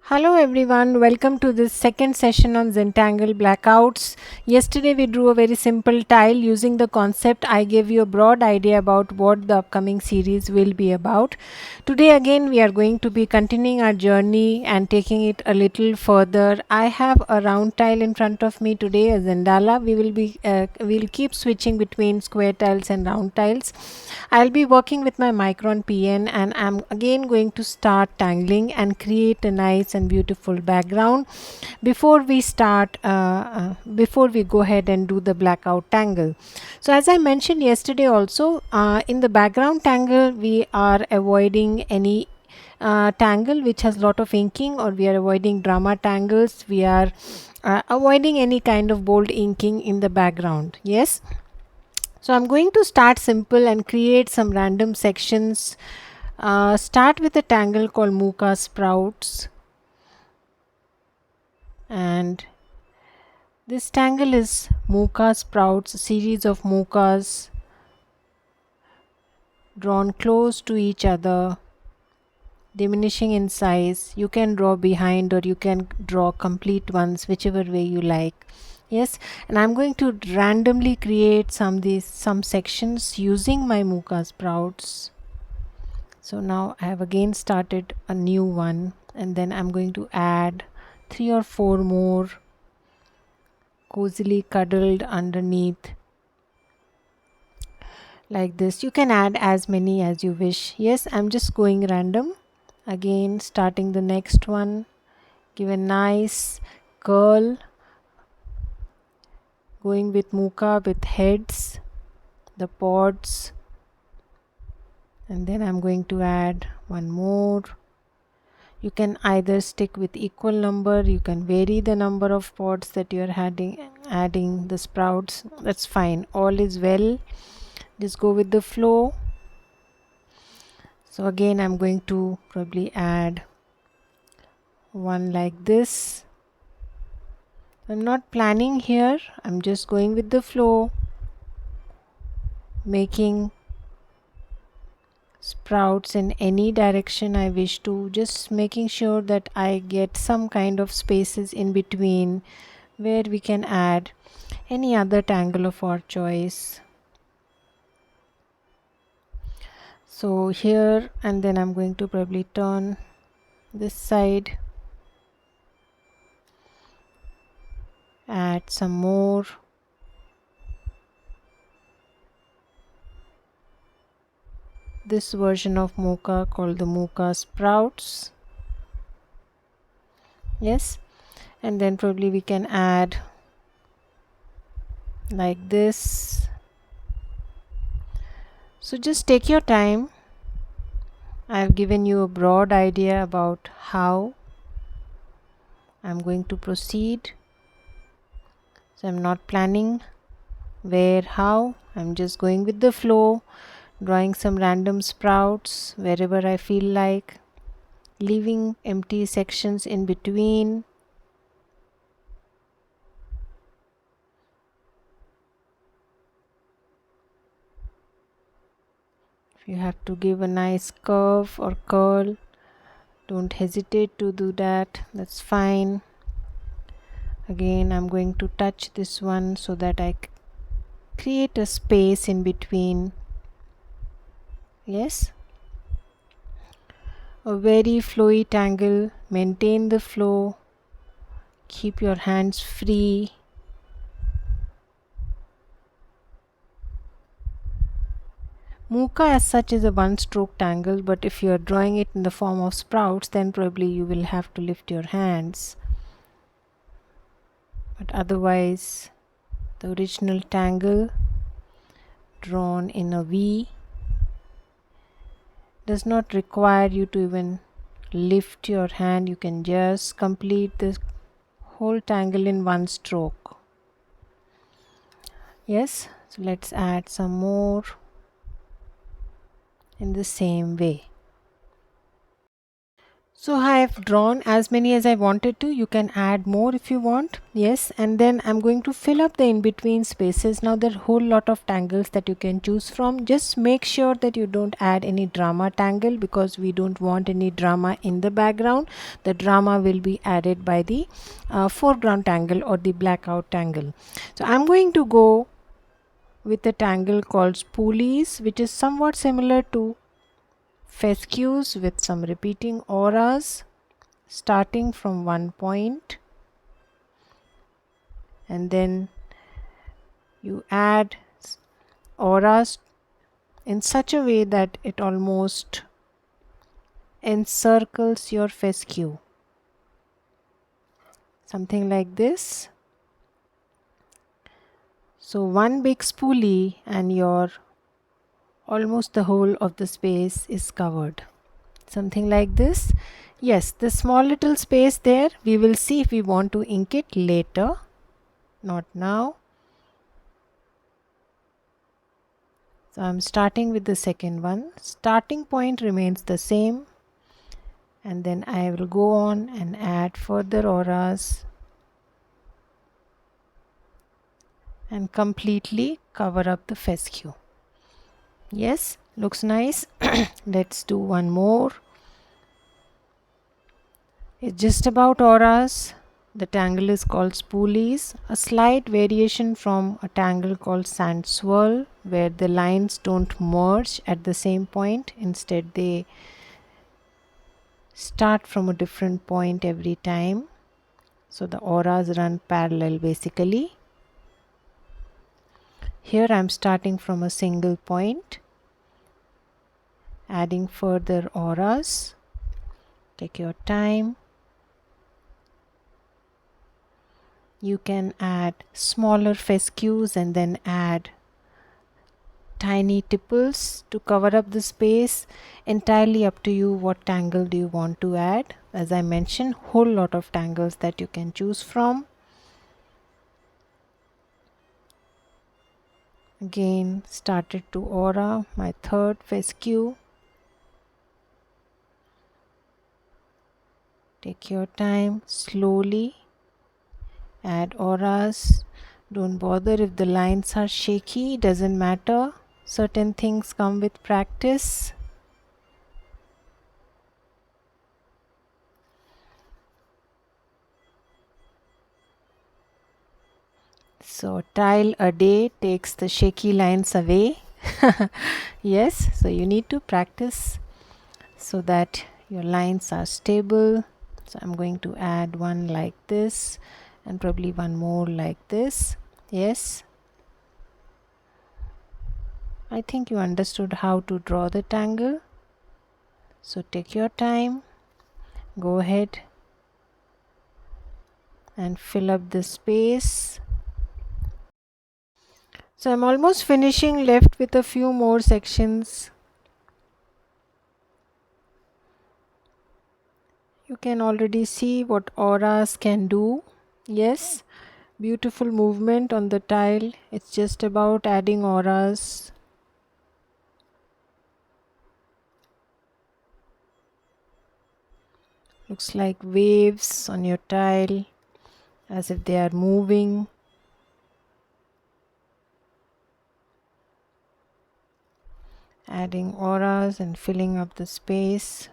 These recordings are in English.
Hello everyone, welcome to this second session on Zentangle blackouts. Yesterday we drew a very simple tile using the concept. I gave you a broad idea about what the upcoming series will be about. Today again we are going to be continuing our journey and taking it a little further. I have a round tile in front of me today, a Zendala. We'll keep switching between square tiles and round tiles. I'll be working with my Micron PN and I'm again going to start tangling and create a nice and beautiful background before we go ahead and do the blackout tangle. So as I mentioned yesterday also, in the background tangle we are avoiding any tangle which has lot of inking, or we are avoiding drama tangles. We are avoiding any kind of bold inking in the background. Yes. So I'm going to start simple and create some random sections. Start with a tangle called Muka sprouts, and this tangle is Muka sprouts, a series of Mukas drawn close to each other, diminishing in size. You can draw behind or you can draw complete ones, whichever way you like. Yes, and I'm going to randomly create some sections using my Muka sprouts. So now I have again started a new one, and then I'm going to add 3 or 4 more cozily cuddled underneath like this. You can add as many as you wish. Yes, I'm just going random. Again starting the next one. Give a nice curl, going with Muka with heads, the pods, and then I'm going to add one more. You can either stick with equal number, you can vary the number of pods that you're adding the sprouts. That's fine, all is well. Just go with the flow. So again I'm going to probably add one like this. I'm not planning here, I'm just going with the flow, making sprouts in any direction I wish to, just making sure that I get some kind of spaces in between where we can add any other tangle of our choice. So here, and then I'm going to probably turn this side, add some more. This version of Muka called the Muka sprouts. Yes, and then probably we can add like this. So just take your time. I've given you a broad idea about how I'm going to proceed. So I'm not planning where, how, I'm just going with the flow, drawing some random sprouts wherever I feel like, leaving empty sections in between. If you have to give a nice curve or curl, don't hesitate to do that, that's fine. Again I'm going to touch this one so that I create a space in between. Yes, a very flowy tangle. Maintain the flow, keep your hands free. Muka as such is a one stroke tangle, but if you are drawing it in the form of sprouts, then probably you will have to lift your hands. But otherwise, the original tangle drawn in a V does not require you to even lift your hand. You can just complete this whole tangle in one stroke. Yes, so let's add some more in the same way. So I have drawn as many as I wanted to. You can add more if you want. Yes, and then I'm going to fill up the in-between spaces. Now there are a whole lot of tangles that you can choose from. Just make sure that you don't add any drama tangle, because we don't want any drama in the background. The drama will be added by the foreground tangle or the blackout tangle. So I'm going to go with a tangle called Spoolies, which is somewhat similar to fescues with some repeating auras, starting from one point, and then you add auras in such a way that it almost encircles your fescue, something like this. So one big spoolie and your almost the whole of the space is covered, something like this. Yes, the small little space there, we will see if we want to ink it later, not now. So I'm starting with the second one. Starting point remains the same, and then I will go on and add further auras and completely cover up the fescue. Yes, looks nice. Let's do one more. It's just about auras. The tangle is called Spoolies, a slight variation from a tangle called Sand Swirl, where the lines don't merge at the same point. Instead, they start from a different point every time. So the auras run parallel basically. Here I am starting from a single point, adding further auras. Take your time. You can add smaller fescues and then add tiny tipples to cover up the space. Entirely up to you what tangle do you want to add. As I mentioned, whole lot of tangles that you can choose from. Again, started to aura, my third fescue. Take your time, slowly add auras. Don't bother if the lines are shaky, doesn't matter. Certain things come with practice. So tile a day takes the shaky lines away. Yes, so you need to practice so that your lines are stable. So I'm going to add one like this and probably one more like this. Yes, I think you understood how to draw the tangle. So take your time, go ahead and fill up the space. So I'm almost finishing, left with a few more sections. You can already see what auras can do. Yes, beautiful movement on the tile. It's just about adding auras. Looks like waves on your tile, as if they are moving. Adding auras and filling up the space.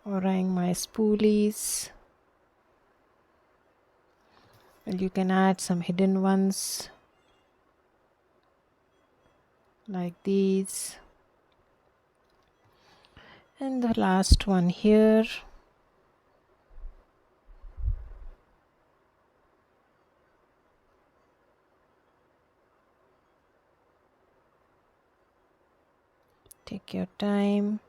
Auraing my spoolies. Well, you can add some hidden ones like these. And the last one here. Take your time.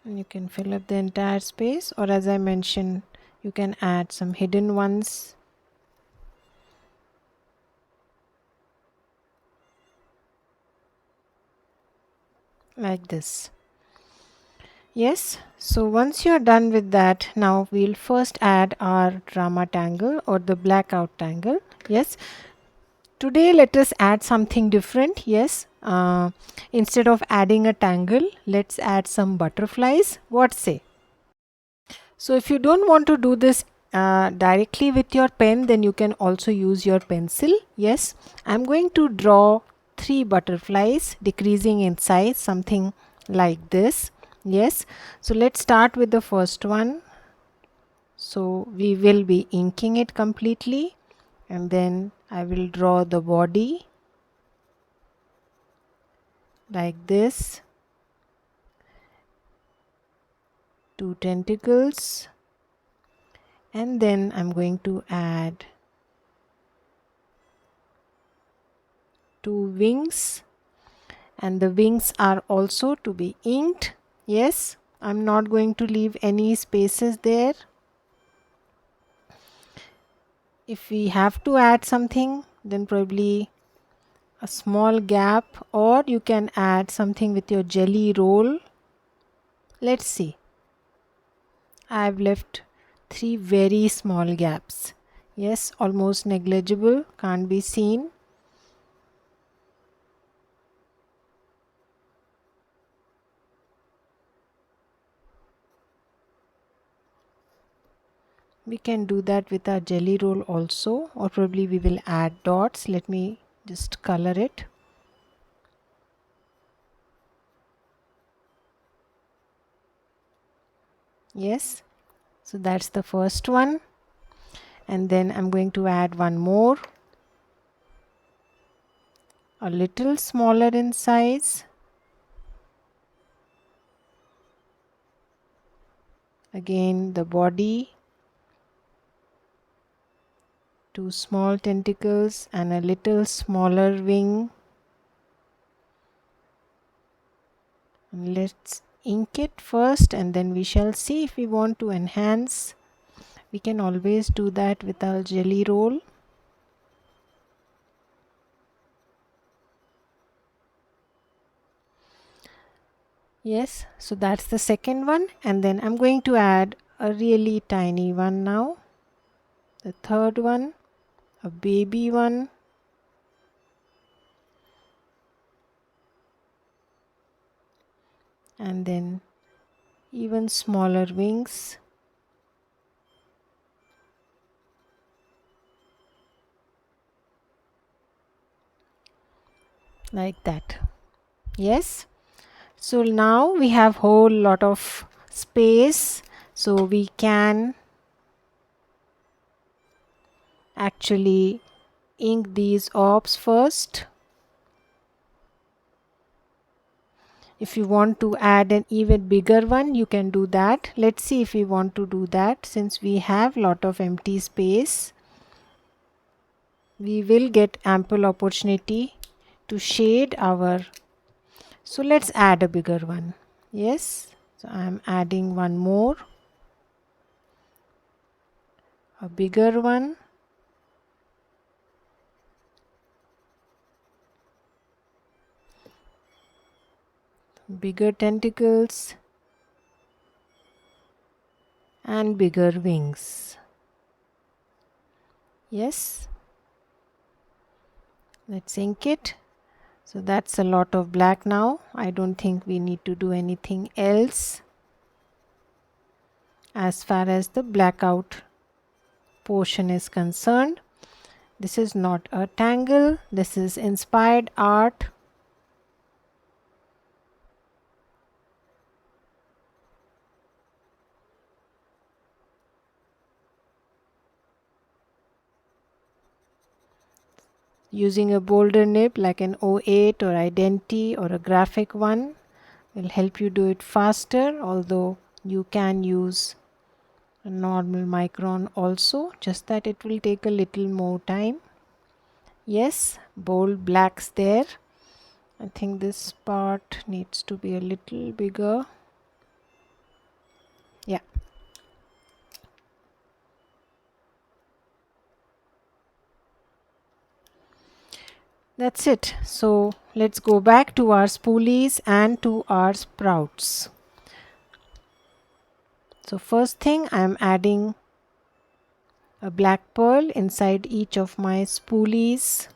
And you can fill up the entire space, or as I mentioned, you can add some hidden ones like this. Yes, so once you're done with that, now we'll first add our drama tangle or the blackout tangle. Yes, today let us add something different. Yes, instead of adding a tangle, let's add some butterflies. What say? So if you don't want to do this directly with your pen, then you can also use your pencil. Yes, I'm going to draw 3 butterflies decreasing in size, something like this. Yes, so let's start with the first one. So we will be inking it completely, and then I will draw the body like this, 2 tentacles, and then I'm going to add 2 wings, and the wings are also to be inked. Yes, I'm not going to leave any spaces there. If we have to add something, then probably a small gap, or you can add something with your jelly roll. Let's see. I've left 3 very small gaps. Yes, almost negligible, can't be seen. We can do that with our jelly roll also, or probably we will add dots. Let me just color it. Yes, so that's the first one, and then I'm going to add one more, a little smaller in size. Again the body, 2 small tentacles and a little smaller wing. And let's ink it first, and then we shall see if we want to enhance. We can always do that with our jelly roll. Yes, so that's the second one, and then I'm going to add a really tiny one now. The third one, a baby one. And then even smaller wings. Like that. Yes. So now we have whole lot of space, so we can actually ink these orbs first. If you want to add an even bigger one, you can do that. Let's see if we want to do that. Since we have lot of empty space, we will get ample opportunity to shade our. So let's add a bigger one. Yes, so I am adding one more, a bigger one, bigger tentacles and bigger wings. Yes, let's ink it. So that's a lot of black now. I don't think we need to do anything else as far as the blackout portion is concerned. This is not a tangle, this is inspired art. Using a bolder nib like an 08 or Identity or a graphic one will help you do it faster, although you can use a normal micron also, just that it will take a little more time. Yes, bold blacks there. I think this part needs to be a little bigger. Yeah. That's it. So let's go back to our spoolies and to our sprouts. So first thing, I am adding a black pearl inside each of my spoolies.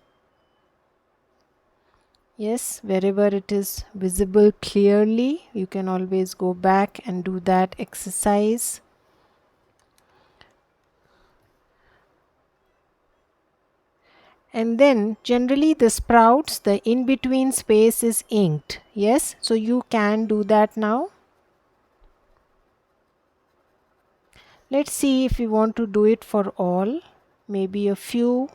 Yes, wherever it is visible clearly, you can always go back and do that exercise. And then generally the sprouts, the in between space is inked. Yes, so you can do that now. Let's see if we want to do it for all, maybe a few.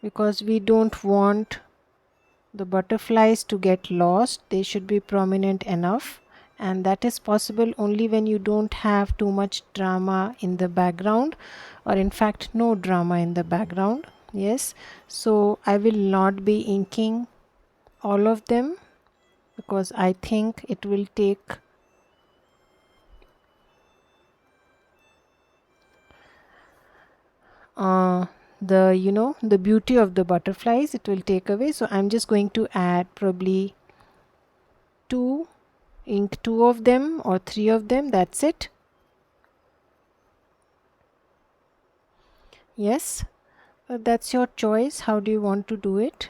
Because we don't want the butterflies to get lost, they should be prominent enough, and that is possible only when you don't have too much drama in the background, or in fact no drama in the background. Yes, so I will not be inking all of them because I think it will take the beauty of the butterflies, it will take away. So I'm just going to add probably two of them or three of them, that's it. Yes, that's your choice. How do you want to do it?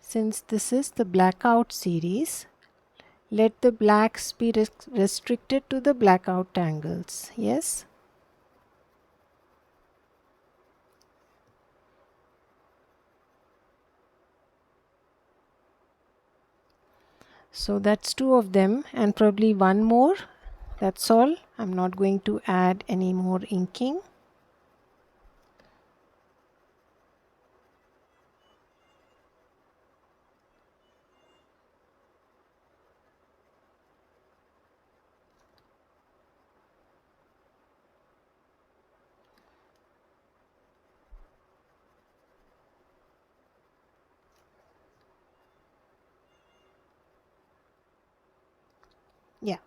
Since this is the Blackout series, let the blacks be restricted to the Blackout Tangles. Yes. So that's two of them and probably one more. That's all. I'm not going to add any more inking. Yeah,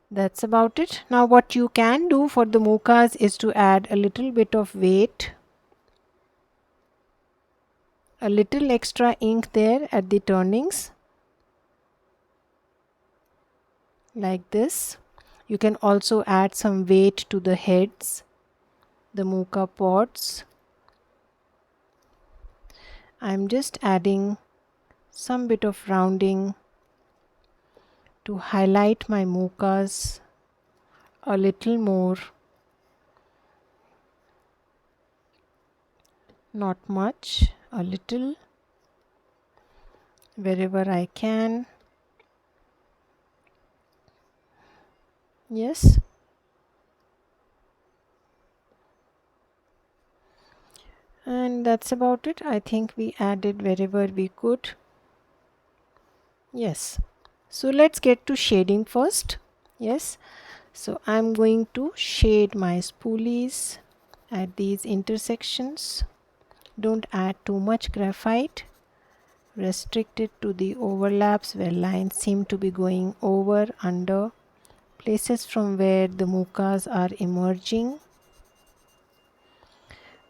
that's about it. Now what you can do for the Mukas is to add a little bit of weight, a little extra ink there at the turnings, like this. You can also add some weight to the heads, the Muka pods. I'm just adding some bit of rounding to highlight my Mukas a little more. Not much, a little, wherever I can. Yes. And that's about it. I think we added wherever we could. Yes. So let's get to shading first. Yes. So I'm going to shade my spoolies at these intersections. Don't add too much graphite. Restrict it to the overlaps where lines seem to be going over, under, places from where the Mukas are emerging.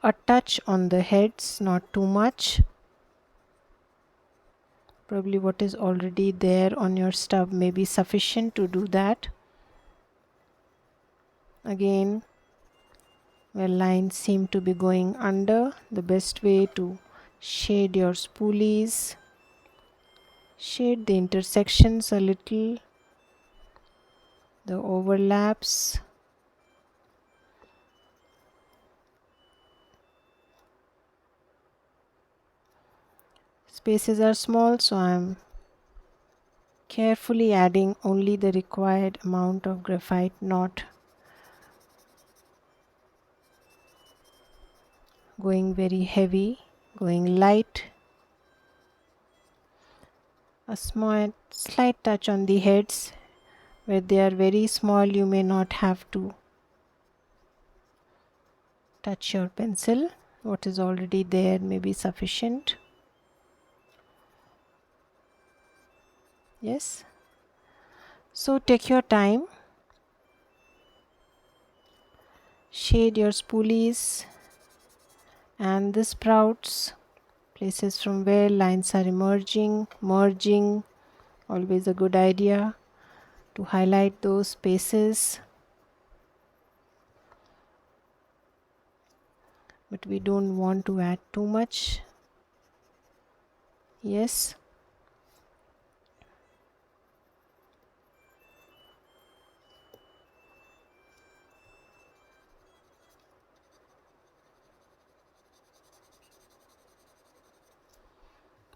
A touch on the heads, not too much. Probably what is already there on your stub may be sufficient to do that. Again, where lines seem to be going under, the best way to shade your spoolies. Shade the intersections a little, the overlaps. Spaces are small, so I'm carefully adding only the required amount of graphite, not going very heavy, going light. A small slight touch on the heads. Where they are very small, you may not have to touch your pencil. What is already there may be sufficient. Yes. So take your time. Shade your spoolies and the sprouts. places from where lines are emerging, merging. Always a good idea to highlight those spaces. But we don't want to add too much. Yes.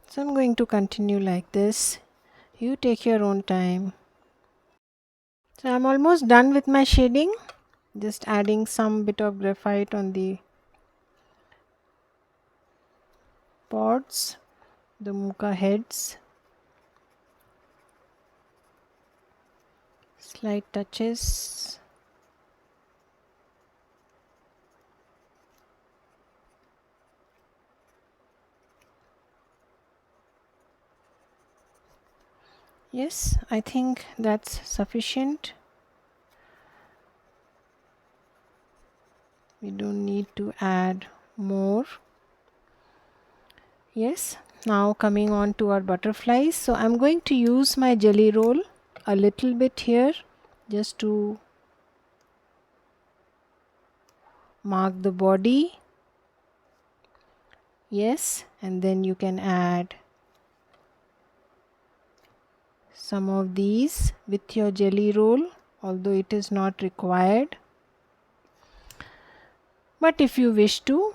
So I'm going to continue like this. You take your own time. So I'm almost done with my shading. Just adding some bit of graphite on the pods, the Muka heads. Slight touches. Yes, I think that's sufficient. We don't need to add more. Yes, now coming on to our butterflies. So I'm going to use my jelly roll a little bit here just to mark the body. Yes, and then you can add some of these with your jelly roll, although it is not required. But if you wish to,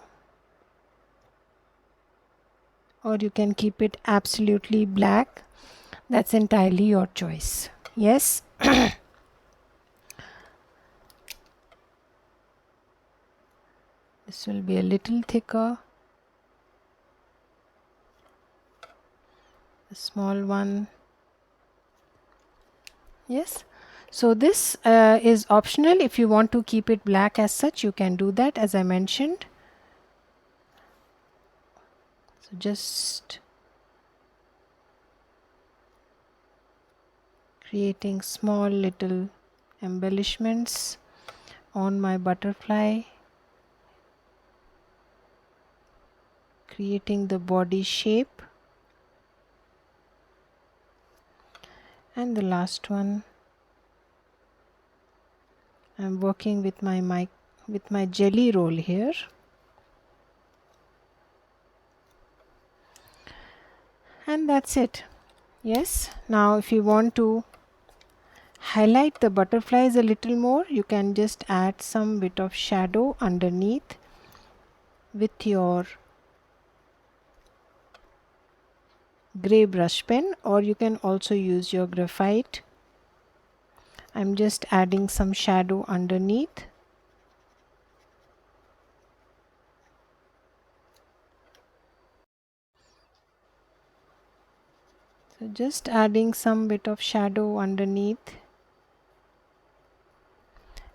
or you can keep it absolutely black, that's entirely your choice. Yes. This will be a little thicker. A small one. Yes. So this is optional. If you want to keep it black as such, you can do that, as I mentioned. So just creating small little embellishments on my butterfly, creating the body shape. And the last one, I'm working with my jelly roll here. And that's it. Yes, now if you want to highlight the butterflies a little more, you can just add some bit of shadow underneath with your gray brush pen, or you can also use your graphite. I'm just adding some shadow underneath. So just adding some bit of shadow underneath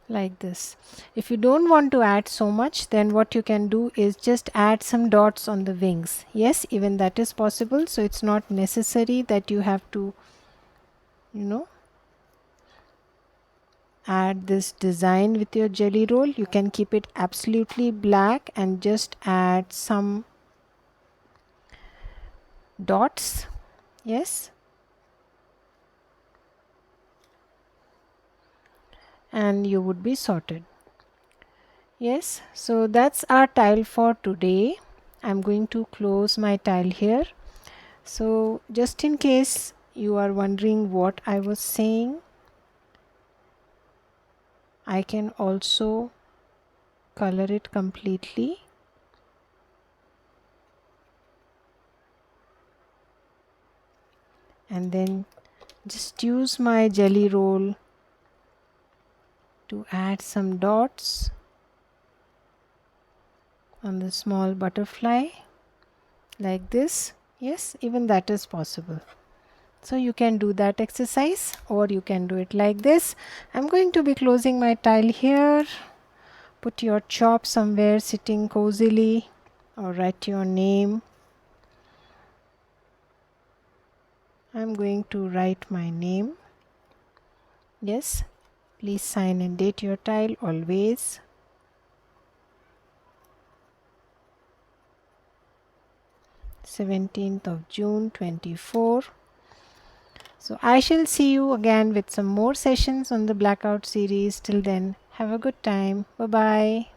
like this. If you don't want to add so much, then what you can do is just add some dots on the wings. Yes, even that is possible. So it's not necessary that you have to, add this design with your jelly roll. You can keep it absolutely black and just add some dots. Yes, and you would be sorted. Yes, so that's our tile for today. I'm going to close my tile here. So just in case you are wondering what I was saying, I can also color it completely. And then just use my jelly roll to add some dots on the small butterfly like this. Yes, even that is possible. So you can do that exercise, or you can do it like this. I'm going to be closing my tile here. Put your chalk somewhere sitting cozily, or write your name. I'm going to write my name. Yes, please sign and date your tile always. 17th of June 24. So I shall see you again with some more sessions on the Blackout series. Till then, have a good time. Bye bye.